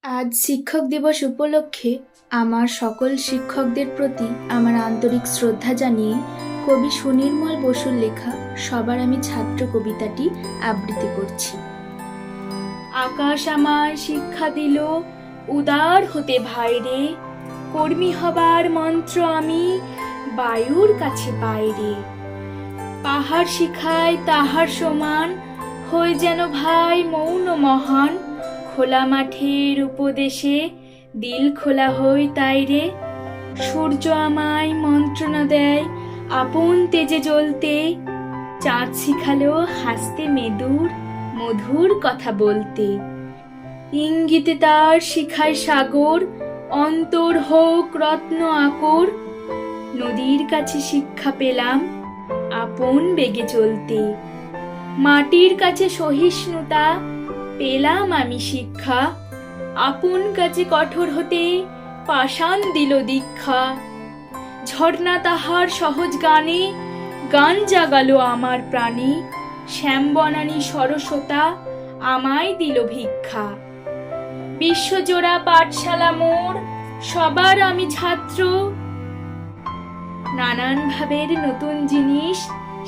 আজ শিক্ষক দিবস উপলক্ষে আমার সকল শিক্ষকদের প্রতি আমার আন্তরিক শ্রদ্ধা জানিয়ে কবি সুনির্মল বসুর লেখা সবার আমি ছাত্র কবিতাটি আবৃত্তি করছি। আকাশ আমায় শিক্ষা দিল উদার হতে ভাইরে, কর্মী হবার মন্ত্র আমি বায়ুর কাছে বাইরে। পাহাড় শিখায় তাহার সমান, হয়ে যেন ভাই মৌন মহান। খোলা মাঠের উপদেশে দিল খোলা হই তাই রে। সূর্য আমায় মন্ত্রণা দেয় আপন তেজে জ্বলতে, চাঁদ শিখালো হাসতে মেদুর মধুর কথা বলতে। ইঙ্গিতে তার শিখায় সাগর, অন্তর হোক রত্ন আকর। নদীর কাছে শিক্ষা পেলাম আপন বেগে চলতে। মাটির কাছে সহিষ্ণুতা পেলাম আমি শিক্ষা, আপন কাছে কঠোর হতে পাষাণ দিল দীক্ষা। ঝর্ণা তাহার সহজ গানে গান জাগালো আমার প্রাণে, শ্যামবনানী সরসতা আমায় দিল ভিক্ষা। বিশ্বজোড়া পাঠশালা মোর, সবার আমি ছাত্র, নানান ভাবের নতুন জিনিস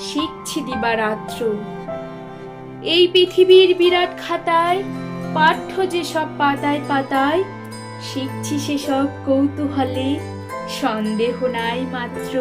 শিখছি দিবারাত্র। এই পৃথিবীর বিরাট খাতায় পাঠ্য যেসব পাতায় পাতায়, শিখছি সেসব কৌতূহলে সন্দেহ নাই মাত্র।